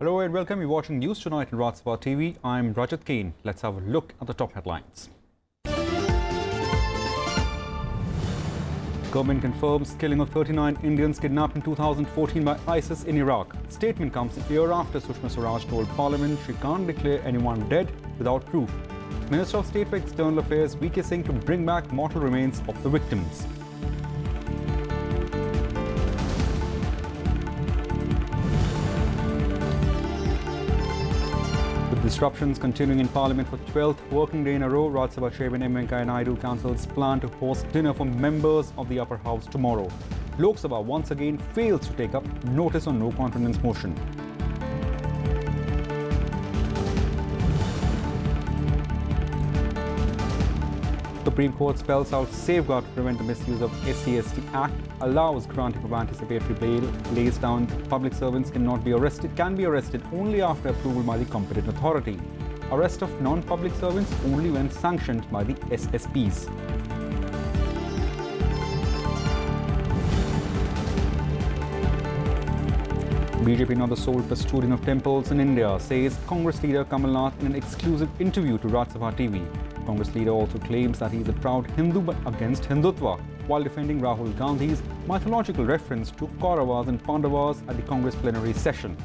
Hello and welcome. You're watching News Tonight on Rajya TV. I'm Rajya. Let's have a look at the top headlines. Government confirms killing of 39 Indians kidnapped in 2014 by ISIS in Iraq. Statement comes a year after Sushma Swaraj told Parliament she can't declare anyone dead without proof. Minister of State for External Affairs V.K. Singh to bring back mortal remains of the victims. With disruptions continuing in Parliament for 12th working day in a row, Rajya Sabha Chairman M. Venkaiah Naidu cancels plan to host dinner for members of the upper house tomorrow. Lok Sabha once again fails to take up notice on no confidence motion. Supreme Court spells out safeguard to prevent the misuse of SC/ST Act, allows granting of anticipatory bail, lays down public servants can be arrested only after approval by the competent authority. Arrest of non-public servants only when sanctioned by the SSPs. BJP, now the sole custodian of temples in India, says Congress leader Kamal Nath in an exclusive interview to Rajya Sabha TV. Congress leader also claims that he is a proud Hindu but against Hindutva, while defending Rahul Gandhi's mythological reference to Kauravas and Pandavas at the Congress plenary session.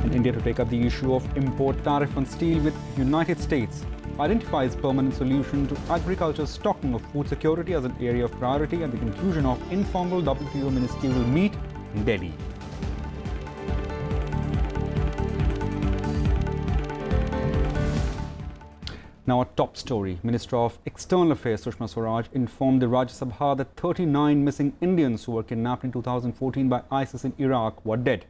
In India to take up the issue of import tariff on steel with United States, identifies permanent solution to agriculture stocking of food security as an area of priority at the conclusion of informal WTO ministerial meet in Delhi. Now a top story. Minister of External Affairs Sushma Swaraj informed the Rajya Sabha that 39 missing Indians who were kidnapped in 2014 by ISIS in Iraq were dead.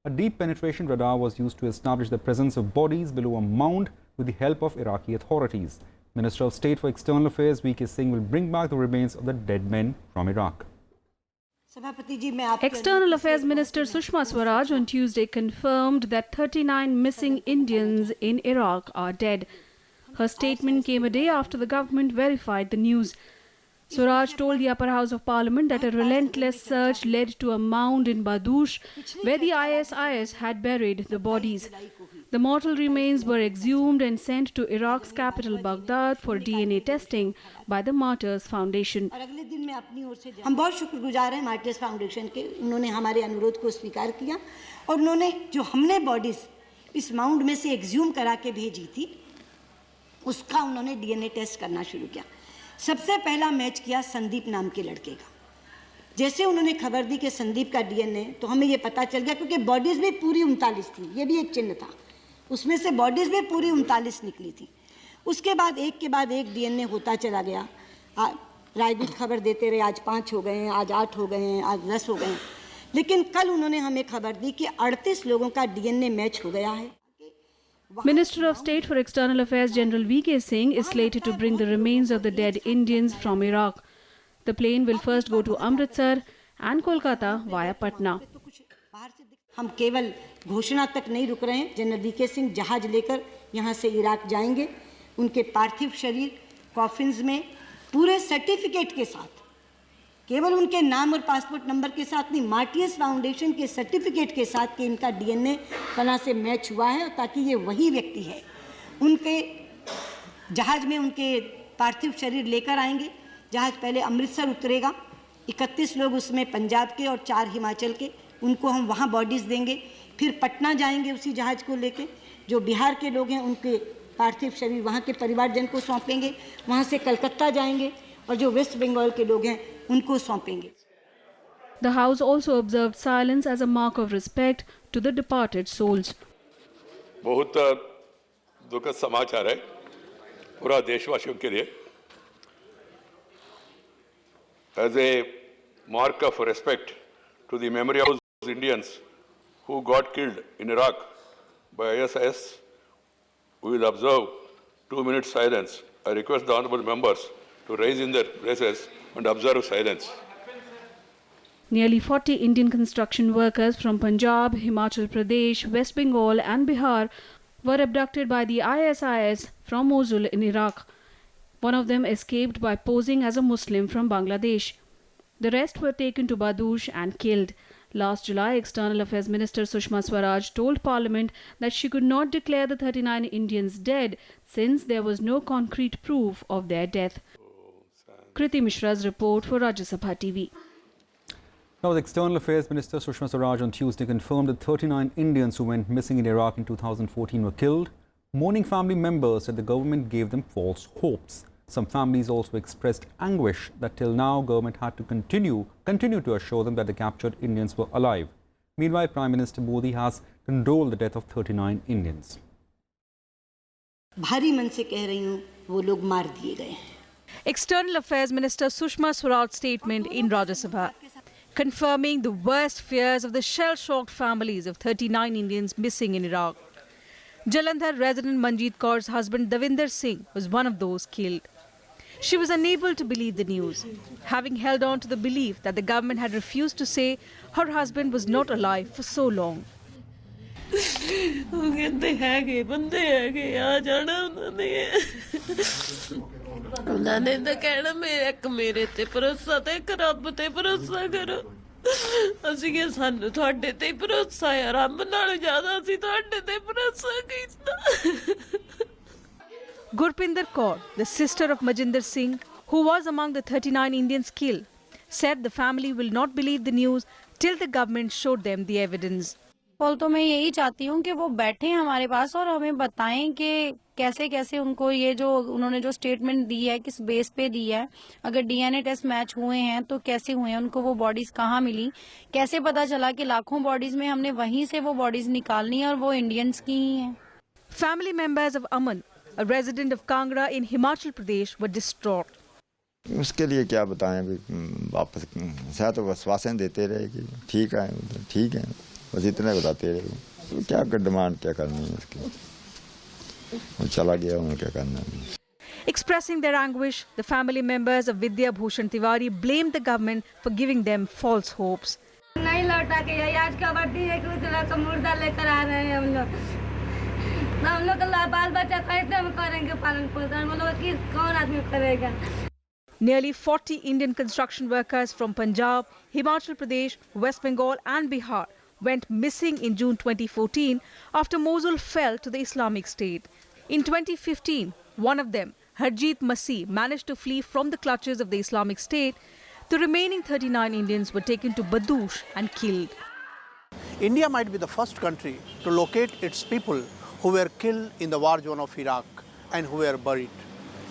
A deep penetration radar was used to establish the presence of bodies below a mound with the help of Iraqi authorities. Minister of State for External Affairs V.K. Singh will bring back the remains of the dead men from Iraq. External Affairs Minister Sushma Swaraj on Tuesday confirmed that 39 missing Indians in Iraq are dead. Her statement came a day after the government verified the news. Swaraj told the upper house of parliament that a relentless search led to a mound in Badoosh where the ISIS had buried the bodies. The mortal remains were exhumed and sent to Iraq's capital Baghdad for DNA testing by the Martyrs Foundation. हम बहुत शुक्रगुजार हैं martyrs foundation के, उन्होंने हमारे अनुरोध को स्वीकार किया और उन्होंने जो हमने बॉडीज इस माउंड में से एक्सह्यूम करा के भेजी थी उसका उन्होंने डीएनए टेस्ट करना शुरू किया। सबसे पहला मैच किया संदीप नाम के लड़के का। जैसे उन्होंने खबर दी कि संदीप का डीएनए, तो हमें ये पता चल गया क्योंकि बॉडीज भी पूरी 39 थी, ये भी एक चिन्ह था, उसमें से बॉडीज भी पूरी 39 निकली थी। उसके बाद एक डीएनए होता चला गया। राजदूत खबर देते रहे, आज 5 हो गए हैं, आज 8 हो गए हैं, आज 10 हो गए हैं, लेकिन कल उन्होंने हमें खबर दी कि 38 लोगों का डीएनए मैच हो गया है। Minister of State for External Affairs General V.K. Singh is slated to bring the remains of the dead Indians from Iraq. The plane will first go to Amritsar and Kolkata via Patna. हम केवल घोषणा तक नहीं रुक रहे हैं। General VK. Singh जहाज लेकर यहां से इराक जाएंगे। उनके पार्थिव शरीर कॉफिन्स में पूरे सर्टिफिकेट के साथ, केवल उनके नाम और पासपोर्ट नंबर के साथ नहीं, मार्टियर्स फाउंडेशन के सर्टिफिकेट के साथ कि इनका डीएनए फलां से मैच हुआ है, ताकि ये वही व्यक्ति है। उनके जहाज में उनके पार्थिव शरीर लेकर आएंगे। जहाज पहले अमृतसर उतरेगा, 31 लोग उसमें पंजाब के और 4 हिमाचल के, उनको हम वहाँ बॉडीज़ देंगे। फिर पटना जाएंगे उसी जहाज को लेके। जो बिहार के लोग हैं उनके पार्थिव शरीर वहाँ के परिवारजन को सौंपेंगे। वहाँ से कलकत्ता जाएंगे और जो वेस्ट बंगाल के लोग हैं उनको सौंपेंगे। The House also observed silence as a mark of respect to the departed souls. बहुत दुखद समाचार है पूरा देशवासियों के लिए। As a mark of respect to the memory of those Indians who got killed in Iraq by ISIS, we will observe 2 minutes silence. I request the honourable members to rise in their places and observe silence. Nearly 40 Indian construction workers from Punjab, Himachal Pradesh, West Bengal and Bihar were abducted by the ISIS from Mosul in Iraq. One of them escaped by posing as a Muslim from Bangladesh. The rest were taken to Badush and killed. Last July, External Affairs Minister Sushma Swaraj told Parliament that she could not declare the 39 Indians dead since there was no concrete proof of their death. Kriti Mishra's report for Rajya Sabha TV. Now, the External Affairs Minister Sushma Swaraj on Tuesday confirmed that 39 Indians who went missing in Iraq in 2014 were killed. Mourning family members said the government gave them false hopes. Some families also expressed anguish that till now government had to continue to assure them that the captured Indians were alive. Meanwhile, Prime Minister Modi has condoled the death of 39 Indians. भारी मन से कह रही हूँ, वो लोग मार दिए गए. External Affairs Minister Sushma Swaraj's statement in Rajya Sabha, confirming the worst fears of the shell-shocked families of 39 Indians missing in Iraq. Jalandhar resident Manjeet Kaur's husband Davinder Singh was one of those killed. She was unable to believe the news, having held on to the belief that the government had refused to say her husband was not alive for so long. उन्होंने तो कहना मेरे ते भरोसा ते एक रब ते भरोसा करो ਅਸੀਂ ਕਿ ਸਾਨੂੰ ਤੁਹਾਡੇ ਤੇ ਭਰੋਸਾ ਹੈ ਰੱਬ ਨਾਲੋਂ ਜ਼ਿਆਦਾ ਅਸੀਂ ਤੁਹਾਡੇ ਤੇ ਭਰੋਸਾ ਕੀਤਾ Gurpinder Kaur, the sister of Majinder Singh, who was among the 39 Indians killed, said the family will not believe the news till the government showed them the evidence. कल तो मैं यही चाहती हूँ कि वो बैठे हमारे पास और हमें बताएं कि कैसे कैसे उनको ये जो उन्होंने जो स्टेटमेंट दी है किस बेस पे दी है, अगर डीएनए टेस्ट मैच हुए हैं तो कैसे हुए हैं, उनको वो बॉडीज कहाँ मिली, कैसे पता चला कि लाखों बॉडीज में हमने वहीं से वो बॉडीज निकालनी है और वो इंडियंस की ही हैं. Family members of Aman, a resident of Kangra in Himachal Pradesh, were distraught. उसके लिए क्या बताएं, वापस शायद तो आश्वासन देते रहे कि ठीक है, बस इतना बताते रहे. क्या डिमांड क्या करनी है उसकी, वो चला गया, उन्हें क्या करना है. Expressing their anguish, the family members of Vidya Bhushan Tiwari blamed the government for giving them false hopes. नहीं लौटा के आज खबर दी है कि उस तरह का मुर्दा लेकर आ रहे हैं हम लोग का बाल बच्चा कैसे हम करेंगे पालन पोषण, हम लोग की कौन आदमी करेगा. Nearly 40 Indian construction workers from Punjab, Himachal Pradesh, West Bengal and Bihar went missing in June 2014 after Mosul fell to the Islamic State. In 2015, one of them, Harjeet Masih, managed to flee from the clutches of the Islamic State. The remaining 39 Indians were taken to Badush and killed. India might be the first country to locate its people who were killed in the war zone of Iraq and who were buried.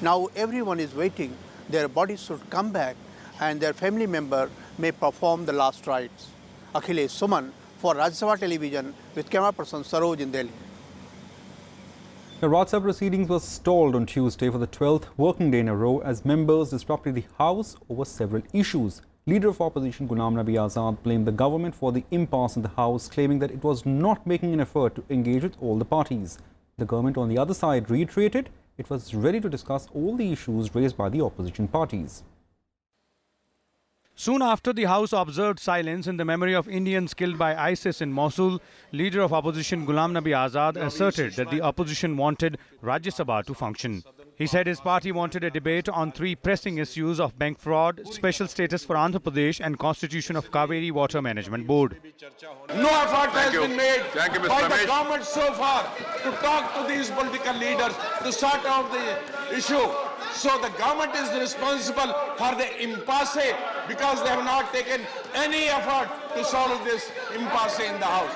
Now everyone is waiting. Their bodies should come back and their family member may perform the last rites. Akhilesh Suman for Rajya Sabha Television with camera person Saroj in Delhi. The Rajya Sabha proceedings were stalled on Tuesday for the 12th working day in a row as members disrupted the House over several issues. Leader of opposition Ghulam Nabi Azad blamed the government for the impasse in the House, claiming that it was not making an effort to engage with all the parties. The government on the other side reiterated it was ready to discuss all the issues raised by the opposition parties. Soon after the House observed silence in the memory of Indians killed by ISIS in Mosul, leader of opposition Ghulam Nabi Azad asserted that the opposition wanted Rajya Sabha to function. He said his party wanted a debate on three pressing issues of bank fraud, special status for Andhra Pradesh and constitution of Kaveri Water Management Board. No effort has been made by the government so far to talk to these political leaders to sort out the issue. So the government is responsible for the impasse because they have not taken any effort to solve this impasse in the House.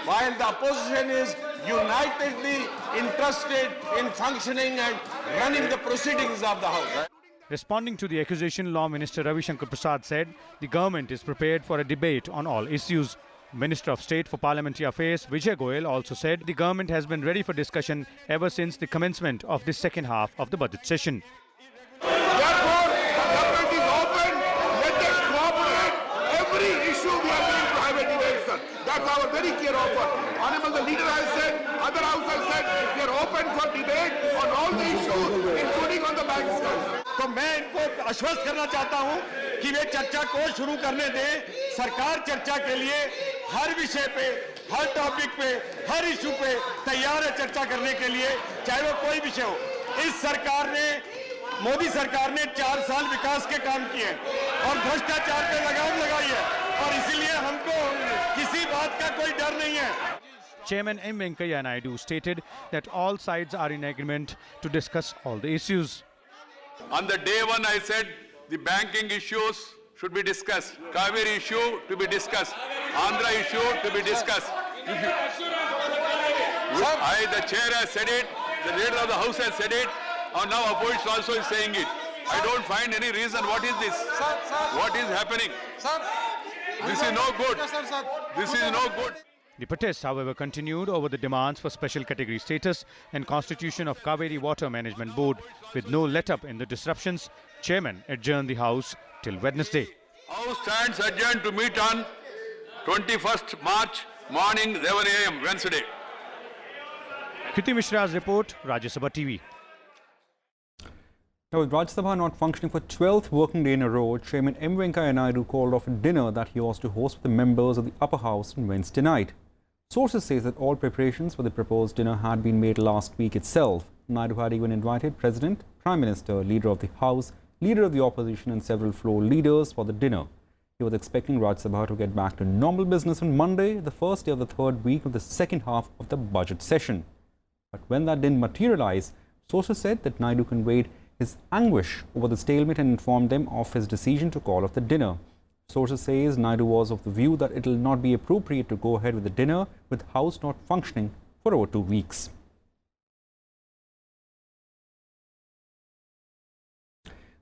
While the opposition is unitedly interested in functioning and running the proceedings of the House. Responding to the accusation, Law Minister Ravi Shankar Prasad said the government is prepared for a debate on all issues. Minister of State for Parliamentary Affairs Vijay Goyal also said the government has been ready for discussion ever since the commencement of the second half of the budget session. Therefore, the government is open. Let us cooperate. Every issue we are going to have a debate, sir. That's our very clear offer. Honorable the leader has said, other house has said, we are open for debate on all the issues, including on the bank side. तो मैं इनको आश्वस्त करना चाहता हूं कि वे चर्चा को शुरू करने दें. सरकार चर्चा के लिए हर विषय पे, हर टॉपिक पे, हर इशू पे तैयार है चर्चा करने के लिए, चाहे वो कोई विषय हो. इस सरकार ने मोदी सरकार ने 4 साल विकास के काम किए और भ्रष्टाचार पे लगाम लगाई है और इसीलिए हमको किसी बात का कोई डर नहीं है. Chairman M. Venkaiah Naidu stated that all sides are in agreement to discuss all the issues. On the day one, I said the banking issues should be discussed, Kaveri issue to be discussed, Andhra issue to be discussed. The chair has said it, the leader of the house has said it, and now opposition also is saying it. I don't find any reason. What is this? What is happening? This is no good. This is no good. The protests, however, continued over the demands for special category status and constitution of Kaveri Water Management Board. With no let-up in the disruptions, Chairman adjourned the House till Wednesday. House stands adjourned to meet on 21st March morning 11 a.m. Wednesday. Kriti Mishra's report, Rajya Sabha TV. Now, with Rajya Sabha not functioning for 12th working day in a row, Chairman M. Venkaiah Naidu called off a dinner that he was to host with the members of the upper house on Wednesday night. Sources say that all preparations for the proposed dinner had been made last week itself. Naidu had even invited President, Prime Minister, Leader of the House, Leader of the Opposition and several floor leaders for the dinner. He was expecting Rajya Sabha to get back to normal business on Monday, the first day of the third week of the second half of the budget session. But when that didn't materialize, sources said that Naidu conveyed his anguish over the stalemate and informed them of his decision to call off the dinner. Sources say Naidu was of the view that it will not be appropriate to go ahead with the dinner with House not functioning for over 2 weeks.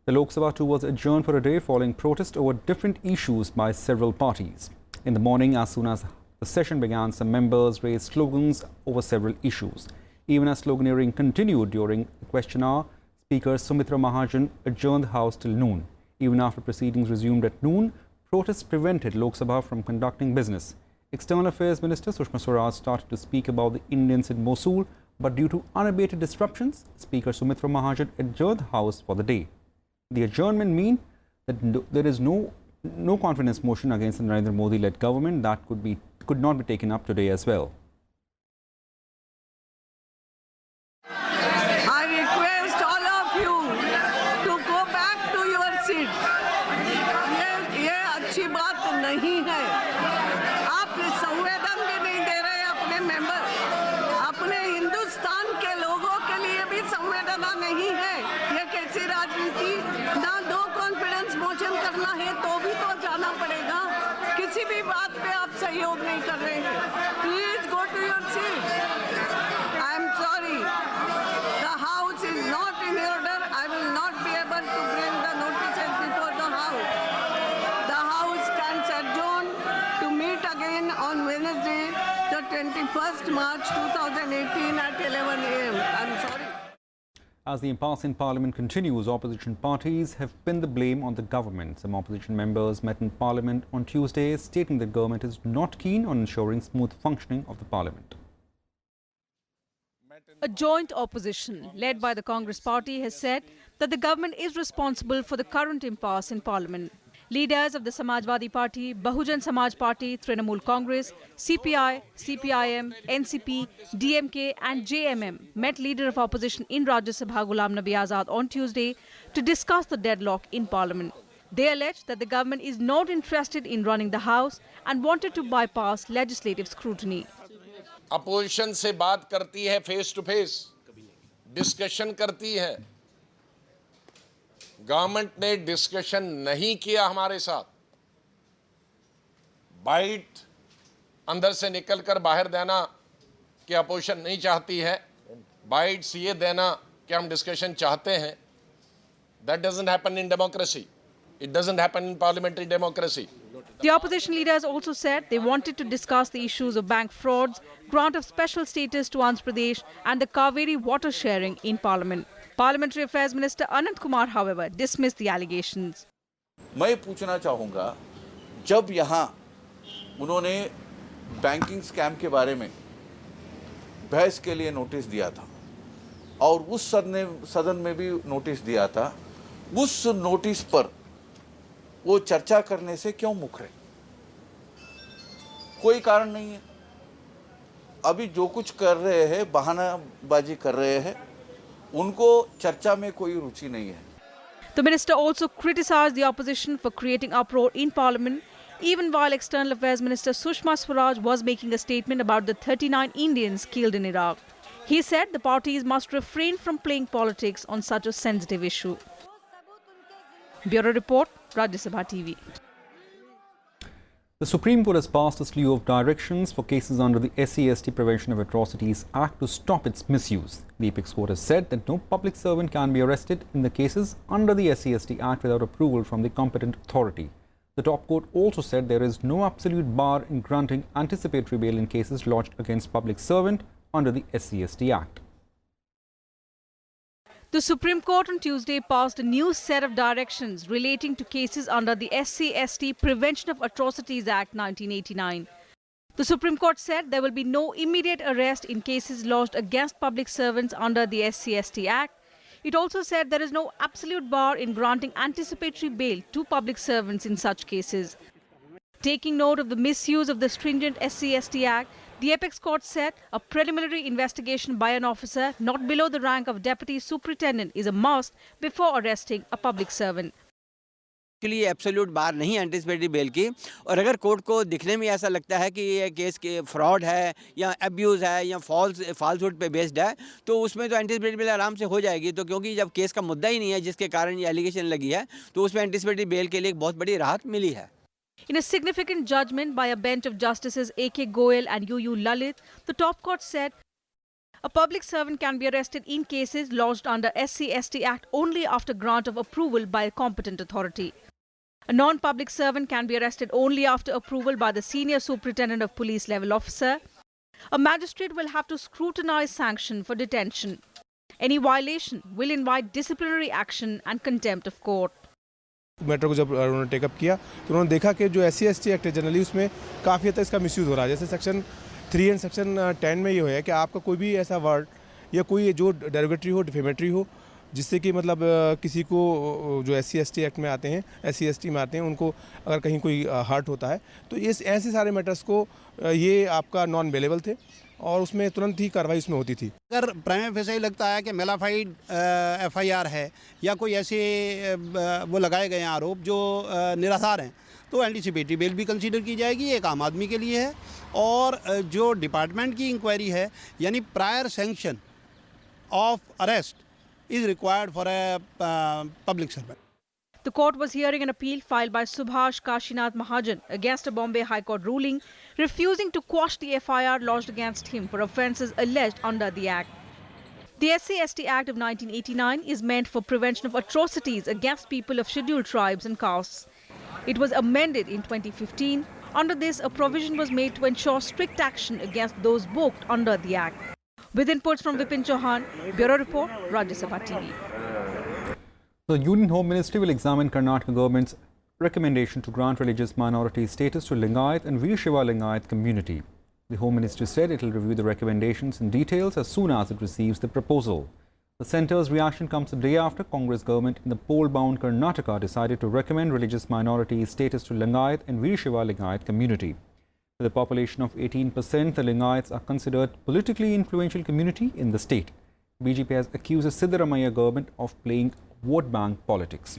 The Lok Sabha too was adjourned for a day following protest over different issues by several parties. In the morning, as soon as the session began, some members raised slogans over several issues. Even as sloganeering continued during the question hour, Speaker Sumitra Mahajan adjourned the House till noon. Even after proceedings resumed at noon, protests prevented Lok Sabha from conducting business. External Affairs Minister Sushma Swaraj started to speak about the Indians in Mosul, but due to unabated disruptions, Speaker Sumitra Mahajan adjourned the House for the day. The adjournment means that there is no confidence motion against the Narendra Modi-led government that could not be taken up today as well. I request all of you to go back to your seats. ये अच्छी बात नहीं है. आप संवेदन भी नहीं दे रहे अपने मेंबर. अपने हिंदुस्तान के लोगों के लिए भी संवेदना नहीं है. ये कैसी राजनीति? ना दो कॉन्फिडेंस मोशन करना है तो भी तो जाना पड़ेगा. किसी भी बात पे आप सहयोग नहीं कर रहे हैं. Please go to your seat. I am sorry. The House is not in order. I will not be able to bring the notices before the House. The House stands adjourned to meet again on Wednesday, the 21st March 2018 at 11 a.m. I'm sorry. As the impasse in Parliament continues, opposition parties have pinned the blame on the government. Some opposition members met in Parliament on Tuesday, stating the government is not keen on ensuring smooth functioning of the Parliament. A joint opposition led by the Congress party has said that the government is responsible for the current impasse in Parliament. Leaders of the Samajwadi Party, Bahujan Samaj Party, Trinamool Congress, CPI, CPIM, NCP, DMK and JMM met Leader of Opposition in Rajya Sabha Ghulam Nabi Azad on Tuesday to discuss the deadlock in Parliament. They alleged that the government is not interested in running the House and wanted to bypass legislative scrutiny. Opposition से बात करती है, face to face discussion करती है. Government ने discussion नहीं किया हमारे साथ. बाइट अंदर से निकलकर बाहर देना कि अपोजिशन नहीं चाहती है, बाइट्स ये देना कि हम डिस्कशन चाहते हैं. That doesn't happen in democracy. It doesn't happen in parliamentary democracy. The opposition leaders also said they wanted to discuss the issues of bank frauds, grant of special status to Andhra Pradesh and the Kaveri water sharing in Parliament. Parliamentary Affairs Minister Anant Kumar, however, dismissed the allegations. मैं पूछना चाहूँगा, जब यहाँ उन्होंने banking scam के बारे में बहस के लिए नोटिस दिया था और उस सदन में भी नोटिस दिया था, उस नोटिस पर वो चर्चा करने से क्यों मुकरे? कोई कारण नहीं है. अभी जो कुछ कर रहे हैं बहानाबाजी कर रहे हैं उनको चर्चा में कोई रुचि नहीं है। The minister also criticized the opposition for creating uproar in parliament, even while External Affairs Minister Sushma Swaraj was making a statement about the 39 Indians killed in Iraq. He said the parties must refrain from playing politics on such a sensitive issue. Bureau Report, Rajya Sabha TV. The Supreme Court has passed a slew of directions for cases under the SC/ST Prevention of Atrocities Act to stop its misuse. The Apex Court has said that no public servant can be arrested in the cases under the SC/ST Act without approval from the competent authority. The top court also said there is no absolute bar in granting anticipatory bail in cases lodged against public servant under the SC/ST Act. The Supreme Court on Tuesday passed a new set of directions relating to cases under the SC/ST Prevention of Atrocities Act 1989. The Supreme Court said there will be no immediate arrest in cases lodged against public servants under the SC/ST Act. It also said there is no absolute bar in granting anticipatory bail to public servants in such cases. Taking note of the misuse of the stringent SC/ST Act, the Apex Court said a preliminary investigation by an officer not below the rank of deputy superintendent is a must before arresting a public servant. Actually absolute bar नहीं है anticipatory bell की, और अगर court को दिखने में ऐसा लगता है कि ये केस के फ्रॉड है या एब्यूज़ है या फॉल्सहुड पे बेस्ड है, तो उसमें तो एंटिसिपेटरी बेल आराम से हो जाएगी। तो क्योंकि जब केस का मुद्दा ही नहीं है जिसके कारण ये एलिगेशन लगी है, तो उसमें एंटिसिपेटरी बेल के लिए एक बहुत बड़ी राहत मिली है। In a significant judgment by a bench of Justices A.K. Goyal and U.U. Lalit, the top court said a public servant can be arrested in cases lodged under SC/ST Act only after grant of approval by a competent authority. A non-public servant can be arrested only after approval by the senior superintendent of police level officer. A magistrate will have to scrutinize sanction for detention. Any violation will invite disciplinary action and contempt of court. Matter को जब उन्होंने take up किया तो उन्होंने देखा कि जो SC/ST act है जनरली उसमें काफ़ी हद तक इसका मिसयूज़ हो रहा है। जैसे सेक्शन 3 एंड सेक्शन 10 में ये है कि आपका कोई भी ऐसा वर्ड या कोई जो डेरोगेटरी हो, डिफेमेटरी हो, जिससे कि मतलब किसी को जो SC/ST एक्ट में आते हैं, SC/ST में आते हैं, उनको अगर कहीं कोई हर्ट होता है तो ये ऐसे सारे मैटर्स को ये आपका नॉन अवेलेबल थे और उसमें तुरंत ही कार्रवाई उसमें होती थी। अगर प्राइम फेस ही लगता है कि मेलाफाइड FIR है या कोई ऐसे वो लगाए गए हैं आरोप जो निराधार हैं, तो एंटिसिपेटरी बेल भी कंसीडर की जाएगी। एक आम आदमी के लिए है, और जो डिपार्टमेंट की इंक्वायरी है यानी prior sanction of arrest is required for a public servant. The court was hearing an appeal filed by Subhash Kashinath Mahajan against a Bombay High Court ruling refusing to quash the FIR lodged against him for offences alleged under the Act. The SC/ST Act of 1989 is meant for prevention of atrocities against people of scheduled tribes and castes. It was amended in 2015. Under this, a provision was made to ensure strict action against those booked under the Act. With inputs from Vipin Chauhan, Bureau Report, Rajya Sabha TV. The Union Home Ministry will examine Karnataka government's recommendation to grant religious minority status to Lingayat and Veer-Shiva Lingayat community. The Home Ministry said it will review the recommendations in details as soon as it receives the proposal. The centre's reaction comes a day after Congress government in the poll-bound Karnataka decided to recommend religious minority status to Lingayat and Veer-Shiva Lingayat community. With a population of 18%, the Lingayats are considered politically influential community in the state. BJP has accused the Siddaramaiah government of playing vote bank politics.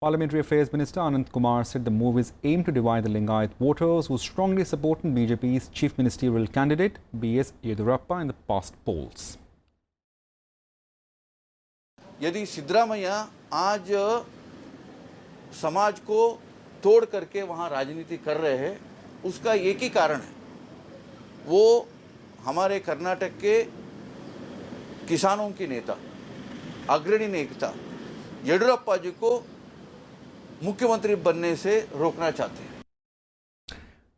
Parliamentary Affairs Minister Anant Kumar said the move is aimed to divide the Lingayat voters who strongly supported BJP's chief ministerial candidate B.S. Yedurappa in the past polls. यदि सिद्धरामैया आज समाज को तोड़ करके वहाँ राजनीति कर रहे हैं, उसका एक ही कारण है, वो हमारे कर्नाटक के किसानों की नेता, अग्रणी नेता येडियुरप्पा जी को मुख्यमंत्री बनने से रोकना चाहते हैं.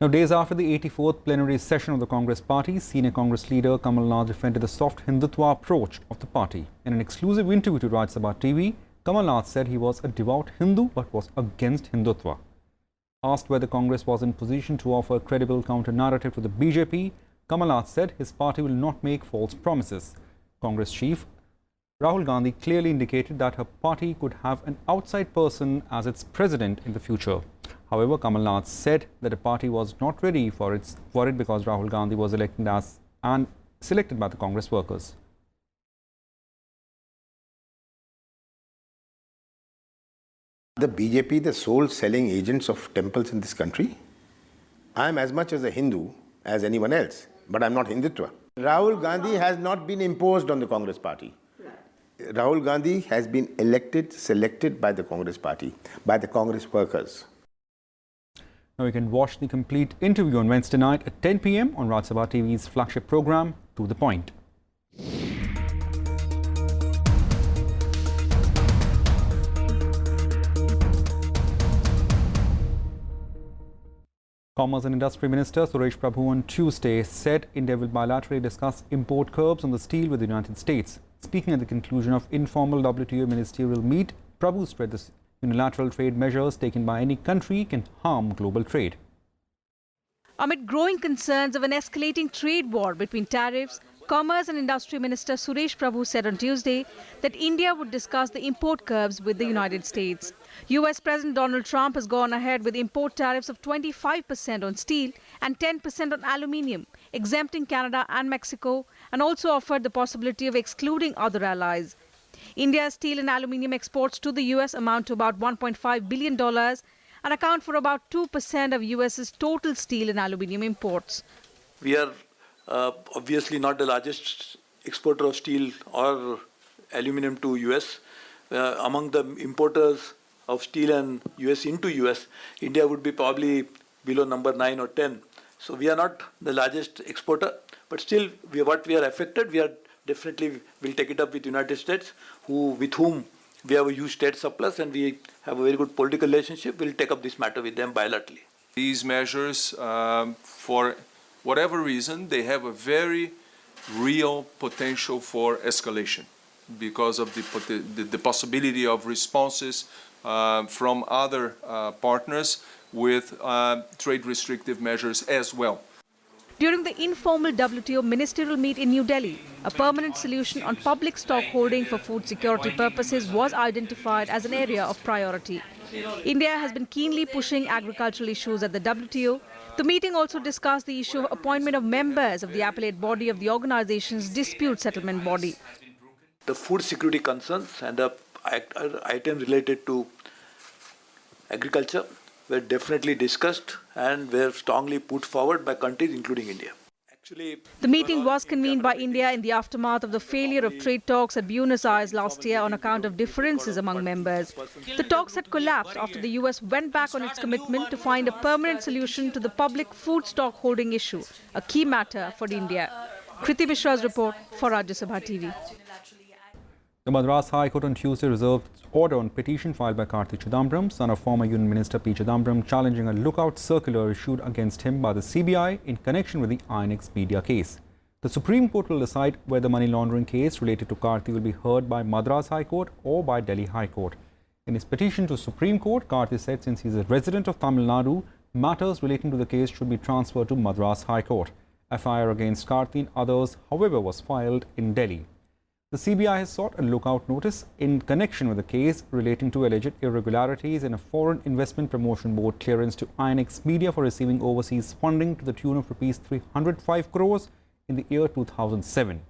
Now, days after the 84th plenary session of the Congress party, senior Congress leader Kamal Nath defended the soft Hindutva approach of the party. In an exclusive interview to Rajya Sabha TV, Kamal Nath said he was a devout Hindu but was against Hindutva. Asked whether Congress was in position to offer a credible counter-narrative to the BJP, Kamal Nath said his party will not make false promises. Congress chief Rahul Gandhi clearly indicated that her party could have an outside person as its president in the future. However, Kamal Nath said that the party was not ready for it because Rahul Gandhi was elected as and selected by the Congress workers. The BJP, the sole selling agents of temples in this country? I am as much as a Hindu as anyone else, but I'm not Hindutva. Rahul Gandhi has not been imposed on the Congress party. Rahul Gandhi has been elected, selected by the Congress party, by the Congress workers. Now you can watch the complete interview on Wednesday night at 10 p.m. on Rajya Sabha TV's flagship program, To the Point. Commerce and Industry Minister Suresh Prabhu on Tuesday said India will bilaterally discuss import curbs on the steel with the United States. Speaking at the conclusion of informal WTO ministerial meet, Prabhu stressed that unilateral trade measures taken by any country can harm global trade. Amid growing concerns of an escalating trade war between tariffs, Commerce and Industry Minister Suresh Prabhu said on Tuesday that India would discuss the import curbs with the United States. US President Donald Trump has gone ahead with import tariffs of 25% on steel and 10% on aluminium, exempting Canada and Mexico, and also offered the possibility of excluding other allies. India's steel and aluminium exports to the US amount to about $1.5 billion and account for about 2% of US's total steel and aluminium imports. We are obviously not the largest exporter of steel or aluminium to US. Among the importers of steel and US into US, India would be probably below number 9 or 10. So we are not the largest exporter, but still what we are affected, we are definitely will take it up with United States, with whom we have a huge trade surplus and we have a very good political relationship. We'll take up this matter with them bilaterally. These measures, for whatever reason, they have a very real potential for escalation because of the possibility of responses from other partners with trade restrictive measures as well. During the informal WTO ministerial meet in New Delhi, a permanent solution on public stock holding for food security purposes was identified as an area of priority. India has been keenly pushing agricultural issues at the WTO. The meeting also discussed the issue of appointment of members of the appellate body of the organization's dispute settlement body. The food security concerns and the items related to agriculture were definitely discussed and were strongly put forward by countries including India. The meeting was convened by India in the aftermath of the failure of trade talks at Buenos Aires last year on account of differences among members. The talks had collapsed after the US went back on its commitment to find a permanent solution to the public food stock holding issue, a key matter for India. Kriti Mishra's report for Rajya Sabha TV. The Madras High Court on Tuesday reserved its order on petition filed by Karthi Chidambaram, son of former Union Minister P. Chidambaram, challenging a lookout circular issued against him by the CBI in connection with the INX media case. The Supreme Court will decide whether the money laundering case related to Karthi will be heard by Madras High Court or by Delhi High Court. In his petition to Supreme Court, Karthi said since he is a resident of Tamil Nadu, matters relating to the case should be transferred to Madras High Court. FIR against Karthi and others, however, was filed in Delhi. The CBI has sought a lookout notice in connection with the case relating to alleged irregularities in a foreign investment promotion board clearance to INX Media for receiving overseas funding to the tune of Rs 305 crores in the year 2007.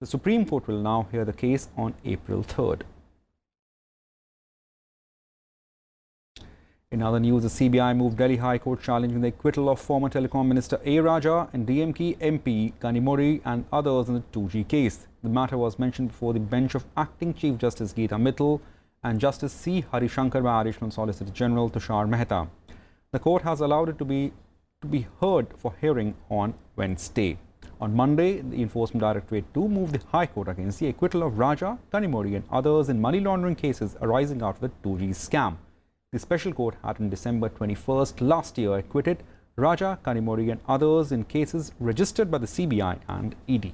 The Supreme Court will now hear the case on April 3rd. In other news, the CBI moved Delhi High Court challenging the acquittal of former Telecom Minister A. Raja and DMK MP Kanimori and others in the 2G case. The matter was mentioned before the bench of Acting Chief Justice Geeta Mittal and Justice C. Harishankar by Additional Solicitor General Tushar Mehta. The court has allowed it to be heard for hearing on Wednesday. On Monday, the Enforcement Directorate too moved the High Court against the acquittal of Raja, Kanimori and others in money laundering cases arising out of the 2G scam. The special court had on December 21st last year acquitted Raja, Kanimori and others in cases registered by the CBI and ED.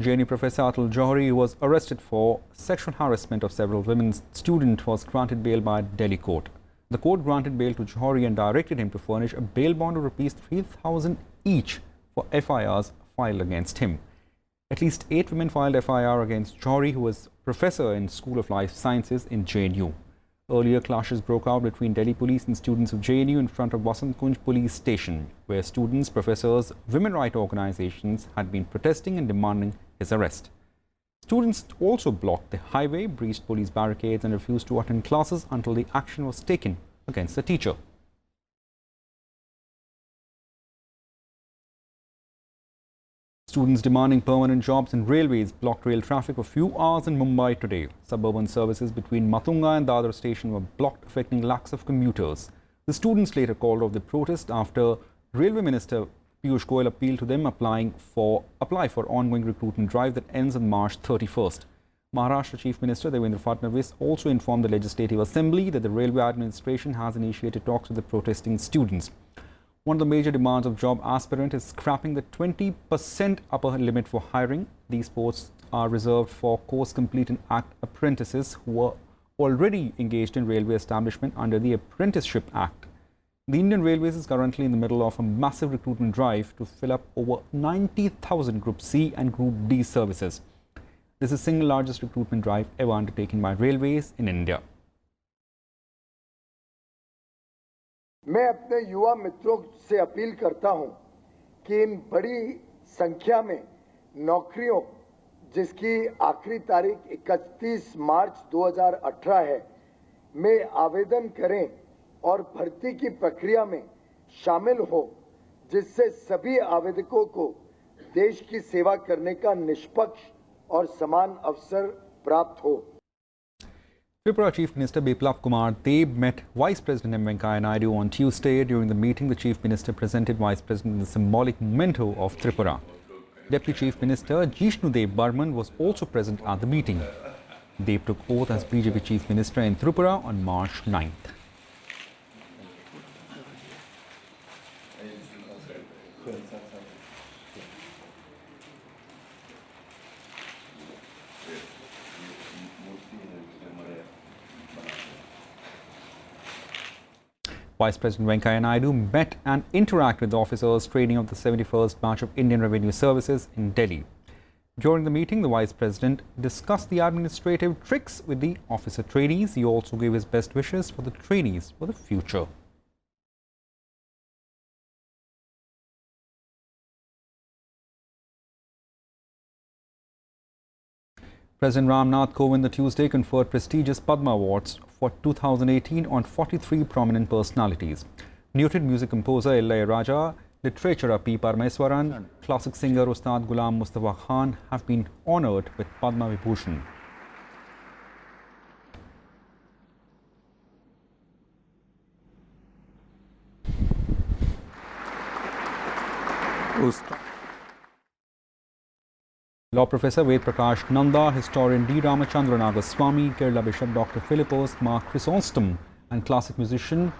JNU Professor Atul Johri, who was arrested for sexual harassment of several women students, was granted bail by Delhi court. The court granted bail to Johri and directed him to furnish a bail bond of Rs 3,000 each for FIRs filed against him. At least 8 women filed FIR against Johri, who was professor in School of Life Sciences in JNU. Earlier, clashes broke out between Delhi police and students of JNU in front of Vasant Kunj police station, where students, professors, women rights organizations had been protesting and demanding his arrest. Students also blocked the highway, breached police barricades and refused to attend classes until the action was taken against the teacher. Students demanding permanent jobs in railways blocked rail traffic for a few hours in Mumbai today. Suburban services between Matunga and Dadar station were blocked, affecting lakhs of commuters. The students later called off the protest after Railway Minister Piyush Goyal appealed to them apply for ongoing recruitment drive that ends on March 31st. Maharashtra Chief Minister Devendra Fadnavis also informed the Legislative Assembly that the Railway Administration has initiated talks with the protesting students. One of the major demands of job aspirant is scrapping the 20% upper limit for hiring. These posts are reserved for course-completing Act apprentices who are already engaged in railway establishment under the Apprenticeship Act. The Indian Railways is currently in the middle of a massive recruitment drive to fill up over 90,000 Group C and Group D services. This is the single largest recruitment drive ever undertaken by railways in India. मैं अपने युवा मित्रों से appeal करता हूं कि इन बड़ी संख्या में नौकरियों जिसकी आखिरी तारीख 31 मार्च 2018 है में आवेदन करें और भर्ती की प्रक्रिया में शामिल हो, जिससे सभी आवेदकों को देश की सेवा करने का निष्पक्ष और समान अवसर प्राप्त हो। Tripura Chief Minister Biplab Kumar Deb met Vice President M. Venkaiah Naidu on Tuesday. During the meeting, the Chief Minister presented Vice President the symbolic memento of Tripura. Deputy Chief Minister Jishnu Dev Burman was also present at the meeting. Deb took oath as BJP Chief Minister in Tripura on March 9th. Vice President Venkaiah Naidu met and interacted with the officers training of the 71st batch of Indian Revenue Services in Delhi. During the meeting, the Vice President discussed the administrative tricks with the officer trainees. He also gave his best wishes for the trainees for the future. President Ramnath Kovind on Tuesday conferred prestigious Padma Awards for 2018 on 43 prominent personalities. Noted music composer Rajya, literature P. Parameswaran, classic singer Ustad Ghulam Mustafa Khan have been honoured with Padma Vibhushan. Law Professor Ved Prakash Nanda, historian D. Ramachandran Nagaswamy, Kerala Bishop Dr. Philippos Mark Chrysostom and classic musician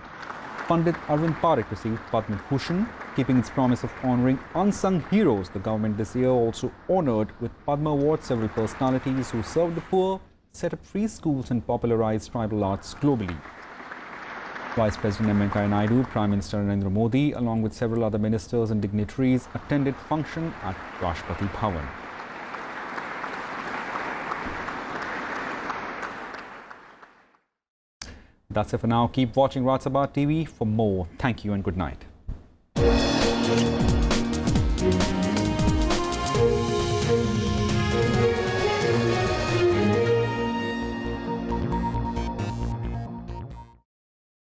Pandit Arvind Parekh received Padma Bhushan. Keeping its promise of honouring unsung heroes, the government this year also honoured with Padma Awards several personalities who served the poor, set up free schools and popularised tribal arts globally. Vice President M. Venkaiah Naidu, Prime Minister Narendra Modi, along with several other ministers and dignitaries, attended function at Rashtrapati Bhavan. That's it for now. Keep watching Rajya Sabha TV for more. Thank you and good night.